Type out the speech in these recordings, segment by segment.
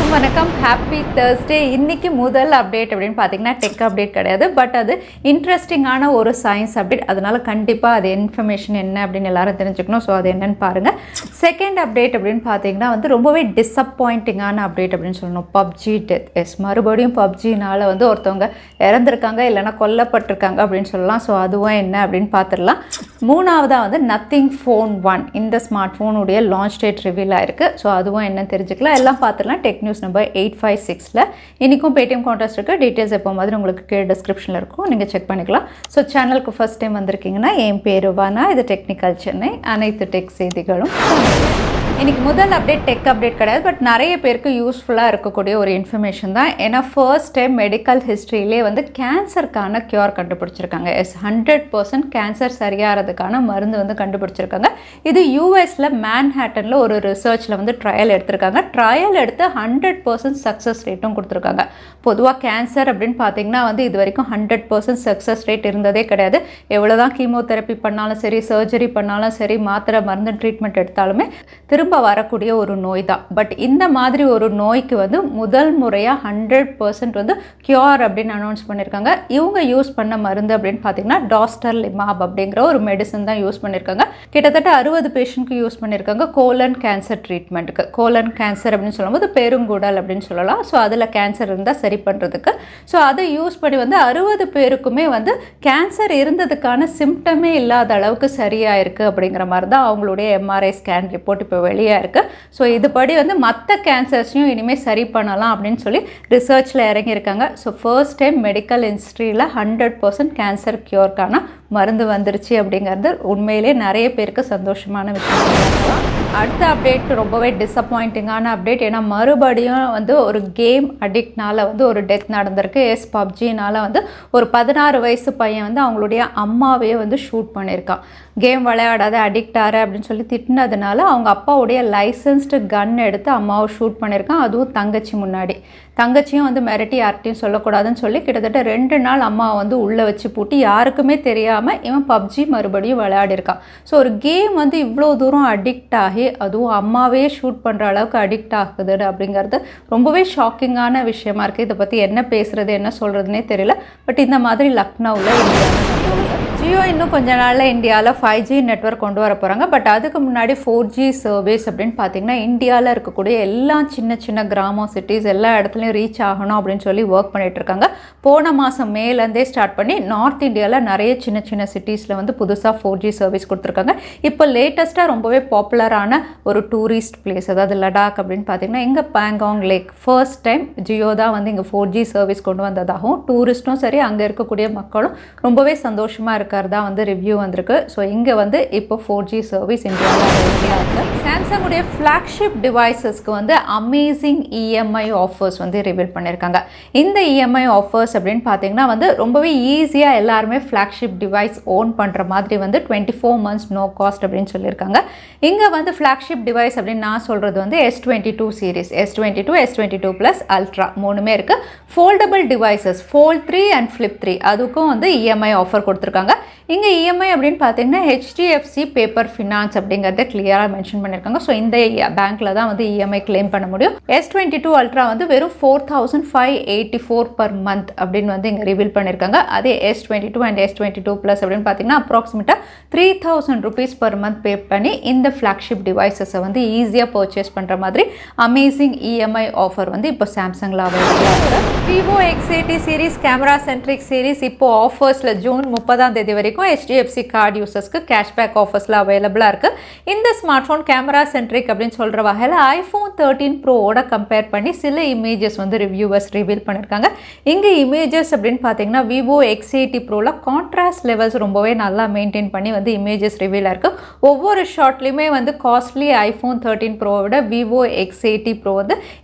எல்லாருக்கும் வணக்கம். Happy Thursday. இன்னைக்கு முதல் அப்டேட் அப்படின்னு பார்த்தீங்கன்னா டெக் அப்டேட் கிடையாது, பட் அது இன்ட்ரெஸ்டிங்கான ஒரு சயின்ஸ் அப்டேட். அதனால கண்டிப்பாக அது இன்ஃபர்மேஷன் என்ன அப்படின்னு எல்லாரும் தெரிஞ்சுக்கணும். ஸோ அது என்னன்னு பாருங்கள். செகண்ட் அப்டேட் அப்படின்னு பார்த்தீங்கன்னா ரொம்பவே டிஸப்பாயிண்டிங்கான அப்டேட் அப்படின்னு சொல்லணும். PUBG death. எஸ், மறுபடியும் பப்ஜினால் ஒருத்தவங்க இறந்துருக்காங்க, இல்லைனா கொல்லப்பட்டிருக்காங்க அப்படின்னு சொல்லலாம். ஸோ அதுவும் என்ன அப்படின்னு பார்த்துடலாம். மூணாவதாக நத்திங் ஃபோன் 1 இந்த ஸ்மார்ட் ஃபோனுடைய லான்ச் டேட் ரிவீல் ஆயிருக்கு. ஸோ அதுவும் என்ன தெரிஞ்சுக்கலாம், எல்லாம் பார்த்துடலாம். டெக் நியூஸ் நம்பர் 856ல் இன்றைக்கும் பேடிஎம் கான்டெஸ்ட் இருக்குது. டீட்டெயில்ஸ் எப்போ மாதிரி உங்களுக்கு கீழே டிஸ்கிரிப்ஷனில் இருக்கும், நீங்கள் செக் பண்ணிக்கலாம். ஸோ சேனலுக்கு ஃபஸ்ட் டைம் வந்திருக்கீங்கன்னா என் பேர் வானா, இது டெக்னிக்கல் சென்னை. அனைத்து டெக் செய்திகளும் இன்றைக்கி முதல் அப்டேட் டெக் அப்டேட் கிடையாது, பட் நிறைய பேருக்கு யூஸ்ஃபுல்லாக இருக்கக்கூடிய ஒரு இன்ஃபர்மேஷன் தான். ஏன்னா ஃபர்ஸ்ட் டைம் மெடிக்கல் ஹிஸ்ட்ரியிலே கேன்சருக்கான க்யூர் கண்டுபிடிச்சிருக்காங்க. எஸ், 100% கேன்சர் சரியாகிறதுக்கான மருந்து கண்டுபிடிச்சிருக்காங்க. இது யூஎஸில் மேன்ஹேட்டனில் ஒரு ரிசர்ச்சில் ட்ரையல் எடுத்திருக்காங்க. ட்ரையல் எடுத்து 100% சக்ஸஸ் ரேட்டும் கொடுத்துருக்காங்க. பொதுவாக கேன்சர் அப்படின்னு பார்த்தீங்கன்னா இது வரைக்கும் 100% சக்ஸஸ் ரேட் இருந்ததே கிடையாது. எவ்வளோ தான் கீமோதெரப்பி பண்ணாலும் சரி, சர்ஜரி பண்ணாலும் சரி, மாத்திரை மருந்து ட்ரீட்மெண்ட் எடுத்தாலுமே திரும்ப வரக்கூடிய ஒரு நோய் தான். பட் இந்த மாதிரி ஒரு நோய்க்கு முதல் முறையாக 100% கியூர் அப்படின்னு அனௌன்ஸ் பண்ணியிருக்காங்க. இவங்க யூஸ் பண்ண மருந்து அப்படின்னு பார்த்தீங்கன்னா டாஸ்டர்லிமாப் அப்படிங்கிற ஒரு மெடிசன் தான் யூஸ் பண்ணியிருக்காங்க. கிட்டத்தட்ட 60 பேஷண்ட்க்கு யூஸ் பண்ணியிருக்காங்க. கோலன் கேன்சர் ட்ரீட்மெண்ட்டுக்கு. கோலன் கேன்சர் அப்படின்னு சொல்லும்போது பெருங்குடல் அப்படின்னு சொல்லலாம். ஸோ அதில் கேன்சர் இருந்தால் சரி பண்ணுறதுக்கு. ஸோ அதை யூஸ் பண்ணி 60 பேருக்குமே கேன்சர் இருந்ததுக்கான சிம்டமே இல்லாத அளவுக்கு சரியாயிருக்கு அப்படிங்கிற மாதிரி தான் அவங்களுடைய எம்ஆர்ஐ ஸ்கேன் ரிப்போர்ட் இப்போ வெளியாக இருக்குது. ஸோ இதுபடி மற்ற கேன்சர்ஸையும் இனிமேல் சரி பண்ணலாம் அப்படின்னு சொல்லி ரிசர்ச்சில் இறங்கியிருக்காங்க. ஸோ ஃபர்ஸ்ட் டைம் மெடிக்கல் இண்டஸ்ட்ரியில் 100% கேன்சர் க்யூர்க்கான மருந்து வந்துருச்சு அப்படிங்கிறது உண்மையிலே நிறைய பேருக்கு சந்தோஷமான விஷயம். அடுத்த அப்டேட் ரொம்பவே டிஸப்பாயிண்டிங்கான அப்டேட். ஏன்னா மறுபடியும் ஒரு கேம் அடிக்ட்னால ஒரு டெத் நடந்திருக்கு. எஸ், பப்ஜினால் ஒரு 16 வயசு பையன் அவங்களுடைய அம்மாவையே ஷூட் பண்ணியிருக்கான். கேம் விளையாடாத, அடிக்ட் ஆகிற அப்படின்னு சொல்லி திட்டினதுனால அவங்க அப்பாவுடைய லைசன்ஸ்டு கன் எடுத்து அம்மாவை ஷூட் பண்ணியிருக்கான். அதுவும் தங்கச்சி முன்னாடி. தங்கச்சியும் மிரட்டி யார்கிட்டையும் சொல்லக்கூடாதுன்னு சொல்லி கிட்டத்தட்ட 2 நாள் அம்மாவை உள்ளே வச்சு பூட்டி யாருக்குமே தெரியாமல் இவன் பப்ஜி மறுபடியும் விளையாடிருக்கான். ஸோ ஒரு கேம் இவ்வளோ தூரம் அடிக்ட் ஆகி அதுவும் அம்மாவே ஷூட் பண்ணுற அளவுக்கு அடிக்ட் ஆகுது அப்படிங்கிறது ரொம்பவே ஷாக்கிங்கான விஷயமா இருக்குது. இதை பற்றி என்ன பேசுகிறது, என்ன சொல்கிறதுனே தெரியல. பட் இந்த மாதிரி லக்னோவில் ஜியோ இன்னும் கொஞ்ச நாளில் இந்தியாவில் 5G நெட்வொர்க் கொண்டு வர போகிறாங்க. பட் அதுக்கு முன்னாடி 4G சர்வீஸ் அப்படின்னு பார்த்தீங்கன்னா இந்தியாவில் இருக்கக்கூடிய எல்லா சின்ன சின்ன கிராமம், சிட்டிஸ் எல்லா இடத்துலையும் ரீச் ஆகணும் அப்படின்னு சொல்லி ஒர்க் பண்ணிட்டு இருக்காங்க. போன மாதம் மேலேருந்தே ஸ்டார்ட் பண்ணி நார்த் இந்தியாவில் நிறைய சின்ன சின்ன சிட்டிஸில் புதுசாக 4G சர்வீஸ் கொடுத்துருக்காங்க. இப்போ லேட்டஸ்ட்டாக ரொம்பவே பாப்புலரான ஒரு டூரிஸ்ட் பிளேஸ், அதாவது லடாக் அப்படின்னு பார்த்தீங்கன்னா இங்கே Pangong lake first time Jio தான் இங்கே 4G சர்வீஸ் கொண்டு வந்ததாகவும் டூரிஸ்ட்டும் சரி அங்கே இருக்கக்கூடிய மக்களும் ரொம்பவே சந்தோஷமாக இருக்காரு தான் ரிவ்யூ வந்திருக்கு. ஸோ இங்கே இப்போ 4G சர்வீஸ் இந்தியாவில் சாம்சங்குடைய ஃப்ளாக்ஷிப் டிவைசஸ்க்கு அமேசிங் இஎம்ஐ ஆஃபர்ஸ் ரிவீல் பண்ணியிருக்காங்க. இந்த இஎம்ஐ ஆஃபர்ஸ் அப்படின்னு பார்த்தீங்கன்னா ரொம்பவே ஈஸியாக எல்லாருமே ஃப்ளாக்ஷிப் டிவைஸ் ஓன் பண்ணுற மாதிரி 24 months நோ காஸ்ட் அப்படின்னு சொல்லியிருக்காங்க. இங்கே ஃப்ளாக்ஷிப் டிவைஸ் அப்படின்னு நான் சொல்கிறது S22 series, S22, S22 Plus ultra மூணுமே இருக்குது. Foldable devices Fold 3 and Flip 3 அதுக்கும் இஎம்ஐ ஆஃபர் கொடுத்துருக்காங்க. இங்கே இஎம்ஐ அப்படின்னு பார்த்தீங்கன்னா HDFC பேப்பர் ஃபினான்ஸ் அப்படிங்கிறத கிளியராக மென்ஷன் பண்ணியிருக்காங்க. ஸோ இந்த பேங்க்கில் தான் இஎம்ஐ கிளைம் பண்ண முடியும். S22 அல்ட்ரா வெறும் 4584 per month அப்படின்னு இங்கே ரிவீல் பண்ணியிருக்காங்க. அதே S22 அண்ட் S22 Plus அப்படின்னு பார்த்தீங்கன்னா அப்ராக்சிமேட்டாக 3000 rupees per month பே பண்ணி இந்த ஃப்ளாக்ஷிப் டிவைசஸை ஈஸியாக பர்ச்சேஸ் பண்ணுற மாதிரி அமேசிங் இஎம்ஐ ஆஃபர் இப்போ சாம்சங்கில் அவைலபிளாக இருக்குது. Vivo X80 series camera centric series இப்போ ஆஃபர்ஸில் ஜூன் 30 வரைக்கும் HDFC கார்டு யூசர்ஸ்க்கு கேஷ்பேக் ஆஃபர்ஸில் அவைலபிளாக இருக்குது. இந்த ஸ்மார்ட் ஃபோன் கேமரா சென்ட்ரிக் அப்படின்னு சொல்கிற வகையில் iPhone 13 Proவோட கம்பேர் பண்ணி சில இமேஜஸ் ரிவ்யூவர்ஸ் ரிவீல் பண்ணியிருக்காங்க. இங்கே இமேஜஸ் அப்படின்னு பார்த்தீங்கன்னா Vivo X80 Proவில் கான்ட்ராஸ்ட் லெவல்ஸ் ரொம்பவே நல்லா மெயின்டைன் பண்ணி இமேஜஸ் ரிவீலாக இருக்குது. ஒவ்வொரு ஷாட்லேயுமே காஸ்ட்லி iPhone 13 Proவோட Vivo X80 Pro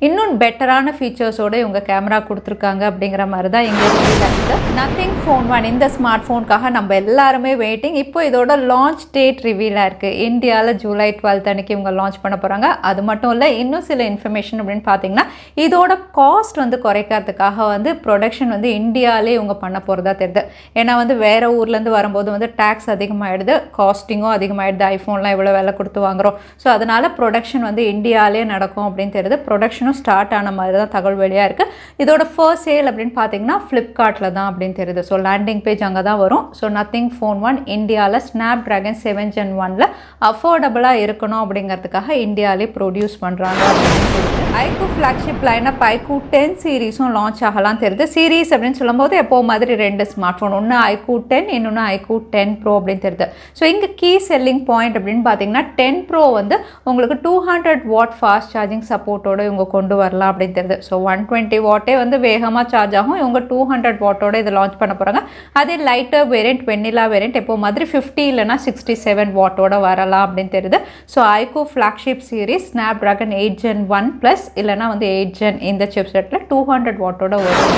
இன்னும் பெட்டரான ஃபீச்சர்ஸோடு இவங்க கேமரா கொடுத்துருக்காங்க அப்படிங்கிற மாதிரி தான் இங்கே ரிவீல் ஆகிருக்கு. நத்திங் ஃபோன் 1 இந்த ஸ்மார்ட் ஃபோனுக்காக நம்ம நம்ம எல்லாருமே வெயிட்டிங். இப்போ இதோட லான்ச் டேட் ரிவீலாக இருக்குது. இந்தியாவில் ஜூலை 12 அன்றைக்கி இவங்க லான்ச் பண்ண போகிறாங்க. அது மட்டும் இல்லை, இன்னும் சில இன்ஃபர்மேஷன் அப்படின்னு பார்த்தீங்கன்னா இதோட காஸ்ட் வந்து குறைக்கிறதுக்காக வந்து ப்ரொடக்ஷன் வந்து இந்தியாவிலே இவங்க பண்ண போகிறதா தெரியுது. ஏன்னா வந்து வேறு ஊர்லேருந்து வரும்போது வந்து டேக்ஸ் அதிகமாகிடுது, காஸ்டிங்கும் அதிகமாகிடுது. ஐஃபோன்லாம் இவ்வளோ விலை கொடுத்து வாங்குகிறோம். ஸோ அதனால் ப்ரொடக்ஷன் வந்து இந்தியாவிலே நடக்கும் அப்படின்னு தெரியுது. ப்ரொடக்ஷனும் ஸ்டார்ட் ஆன மாதிரி தான் தகவல் வெளியாக இருக்குது. இதோட ஃபர்ஸ்ட் சேல் அப்படின்னு பார்த்தீங்கன்னா ஃப்ளிப்கார்ட்டில் தான் அப்படின்னு தெரியுது. ஸோ லேண்டிங் பேஜ் அங்கே தான் வரும். ஸோ நத்திங் ஃபோன் 1 இந்தியாவில் ஸ்னாப் ட்ராகன் 7 Gen 1ல் அஃபோர்டபுளாக இருக்கணும் அப்படிங்கிறதுக்காக இந்தியாவிலே ப்ரொடியூஸ் பண்ணுறாங்க அப்படின்னு தெரியுது. iQOO ஃப்ளாக்ஷிப் லைனப் iQOO 10 சீரீஸும் லான்ச் ஆகலாம் தெரியுது. சீரீஸ் அப்படின்னு சொல்லும்போது எப்போ மாதிரி 2 ஸ்மார்ட் ஃபோன், ஒன்று iQOO 10, இன்னொன்று iQOO 10 Pro அப்படின்னு தெரியுது. ஸோ இங்கே கீ செல்லிங் பாயிண்ட் அப்படின்னு பார்த்தீங்கன்னா 10 Pro வந்து உங்களுக்கு 200 வாட் ஃபாஸ்ட் சார்ஜிங் சப்போர்ட்டோட இவங்க கொண்டு வரலாம் அப்படின்னு தெரியுது. ஸோ 120 வாட்டே வந்து வேகமாக சார்ஜ் ஆகும். இவங்க 200 வாட்டோட இதை லான்ச் பண்ண போகிறாங்க. அதே லைட்டர் வேரியண்ட், வெண்ணிலா வேரியண்ட் எப்போ மாதிரி 50 இல்லைனா 67 வாட்டோட வரலாம் அப்படின்னு தெரியுது. So iQOO flagship series snap dragon 8 Gen 1 plus இல்லைனா வந்து 8 Gen இந்த சிப்செட்டில் 200 வாட்டோட வரும்.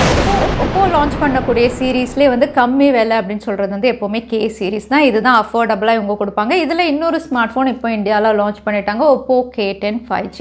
Oppo லான்ச் பண்ணக்கூடிய சீரீஸ்லேயே வந்து கம்மி விலை அப்படின்னு சொல்கிறது வந்து எப்போவுமே கே சீரீஸ் தான். இதுதான் அஃபோர்டபுளாக இவங்க கொடுப்பாங்க. இதில் இன்னொரு ஸ்மார்ட் ஃபோன் இப்போ இந்தியாவில் லான்ச் பண்ணிட்டாங்க, Oppo K10 5G.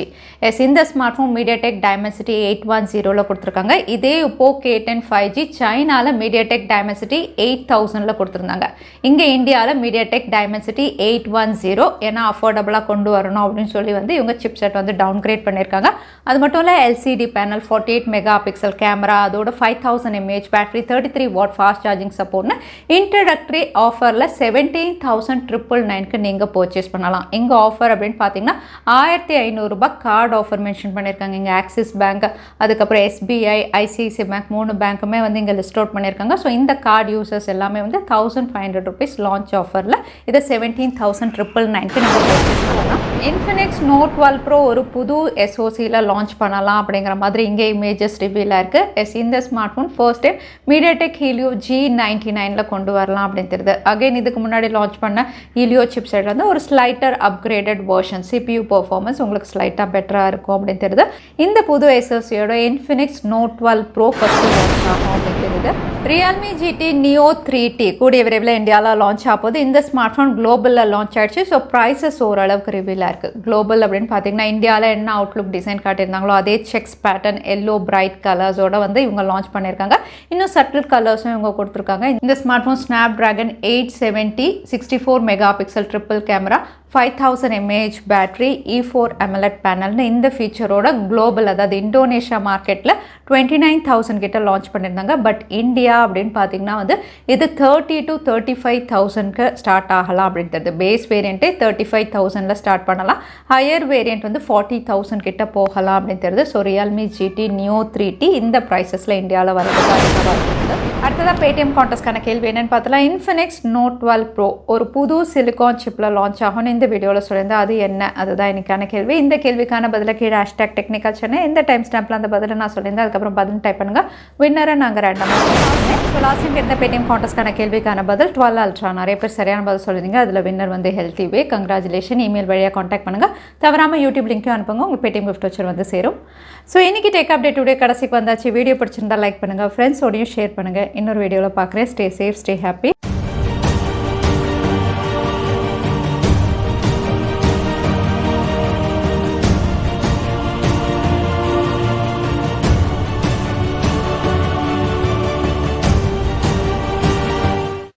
இந்த ஸ்மார்ட் ஃபோன் MediaTek Dimensity 810ல் கொடுத்துருக்காங்க. இதே Oppo K10 5G சைனாவில் MediaTek Dimensity 8000ல் கொடுத்துருந்தாங்க. இங்கே இந்தியாவில் MediaTek Dimensity 810 ஏன்னா அஃபோர்டபுளாக கொண்டு வரணும் அப்படின்னு சொல்லி வந்து இவங்க சிப்செட் வந்து டவுன்கிரேட் பண்ணியிருக்காங்க. அது மட்டும் இல்லை, LCD panel, 48 mega pixel camera, அதோட 5000 mAh battery, 33 watt fast charging சப்போர்ட்னு இன்ட்ரடக்டரி ஆஃபரில் 17,999க்கு நீங்கள் பர்ச்சேஸ் பண்ணலாம். இங்கே ஆஃபர் அப்படின்னு பார்த்தீங்கன்னா 1500 கார்டு ஆஃபர் மென்ஷன் பண்ணியிருக்காங்க. இங்கே ஆக்சிஸ் பேங்க், அதுக்கப்புறம் SBI, ICICI பேங்க் 3 பேங்க்குமே வந்து இங்கே லிஸ்ட் அவுட் பண்ணியிருக்காங்க. ஸோ இந்த கார்டு யூசர்ஸ் எல்லாமே வந்து 1500 rupees லான்ச் ஆஃபரில் இதை 17,999க்கு நீங்கள் பர்ச்சேஸ் பண்ணலாம். Infinix Note 12 Pro ஒரு புது SoCல லான்ச் பண்ணலாம் அப்படிங்கிற மாதிரி இங்கே இமேஜஸ் ரிவீலாக இருக்குது. இந்த smart phone first time MediaTek Helio G99ல் கொண்டு வரலாம் அப்படின்னு தெரியுது. அகைன் இதுக்கு முன்னாடி லான்ச் பண்ண Helio சிப்செட் வந்து ஒரு ஸ்லைட்டர் அப்கிரேடட் வெர்ஷன், CPU பர்ஃபார்மன்ஸ் உங்களுக்கு ஸ்லைட்டாக பெட்டராக இருக்கும் அப்படின்னு தெரியுது. இந்த புது SoCயோட Infinix Note 12 Pro first launch ஆகும் அப்படின்னு தெரியுது. Realme GT Neo 3T கூடிய விரைவில் இந்தியாவில் லான்ச் ஆகுது. இந்த ஸ்மார்ட் ஃபோன் குளோபலில் லான்ச் ஆயிடுச்சு. ஸோ ப்ரைஸஸ் ஓரளவுக்கு ரிவீலாக இருக்குது. குளோபல் அப்படின்னு பார்த்தீங்கன்னா இந்தியாவில் என்ன அவுட்லுக் டிசைன் காட்டியிருந்தாங்களோ அதே செக்ஸ் பேட்டர்ன், எல்லோ பிரைட் கலர்ஸோட வந்து இவங்க லான்ச் பண்ணியிருக்காங்க. இன்னும் சட்டில் கலர்ஸும் இவங்க கொடுத்துருக்காங்க. இந்த smart phone snap dragon 870 64 mega pixel triple camera, 5000 mAh battery, E4 AMOLED பேனல்னு இந்த ஃபீச்சரோட குளோபல், அதாவது இந்தோனேஷியா மார்க்கெட்டில் 29,000 கிட்ட லான்ச் பண்ணியிருந்தாங்க. பட் இந்தியா அப்படின்னு பார்த்தீங்கன்னா வந்து இது 30,000 to 35,000க்கு ஸ்டார்ட் ஆகலாம் அப்படின்றது. பேஸ் வேரியண்ட்டே 35,000ல் ஸ்டார்ட் பண்ணலாம். ஹையர் வேரியண்ட் வந்து 40,000 கிட்ட போகலாம் அப்படின்றது. So Realme GT Neo 3T இந்த ப்ரைஸஸில் இந்தியாவில் வரதுக்காக அடுத்ததாக பேடிஎம் கான்டெஸ்ட்கான கேள்வி என்னென்னு பார்த்தலாம். Infinix Note 12 Pro ஒரு புது சிலிகான் சிப்பில் லான்ச் ஆகும் இந்த வீடியோவில் சொல்லியிருந்தேன். அது என்ன, அதுதான் இன்னைக்கான கேள்வி. இந்த கேள்விக்கான பதிலை கீழே #Technical Chennai இந்த டைம் ஸ்டாம்பில் அந்த பதிலை நான் சொல்லியிருந்தேன். அதுக்கப்புறம் பதில் டைப் பண்ணுங்கள். வின்னரை நாங்கள் ரேண்டமாக லாஸ்ட் டைம் இருந்த பேடிஎம் கான்டெஸ்ட்கான கேள்விக்கான பதில் 12 Ultra. நிறைய பேர் சரியான பதில் சொல்லியிருந்தீங்க. அதில் வின்னர் வந்து ஹெல்த்தி வே. கங்க்ராச்சுலேஷன். இமெயில் வழியாக கான்டாக்ட் பண்ணுங்கள். தவறாமல் யூடியூப் லிங்க்கும் அனுப்புங்க. உங்கள் பேடிஎம் கிஃப்ட் வச்சர் வந்து சேரும். ஸோ இன்றைக்கி டெக் அப்டேட் டுடே கடைசிக்கு வந்தாச்சு. வீடியோ பிடிச்சிருந்தா லைக் பண்ணுங்கள், ஃப்ரெண்ட்ஸோடையும் ஷேர் பண்ணுங்கள். இன்னொரு வீடியோவில் பார்க்குறேன். Stay safe, stay happy.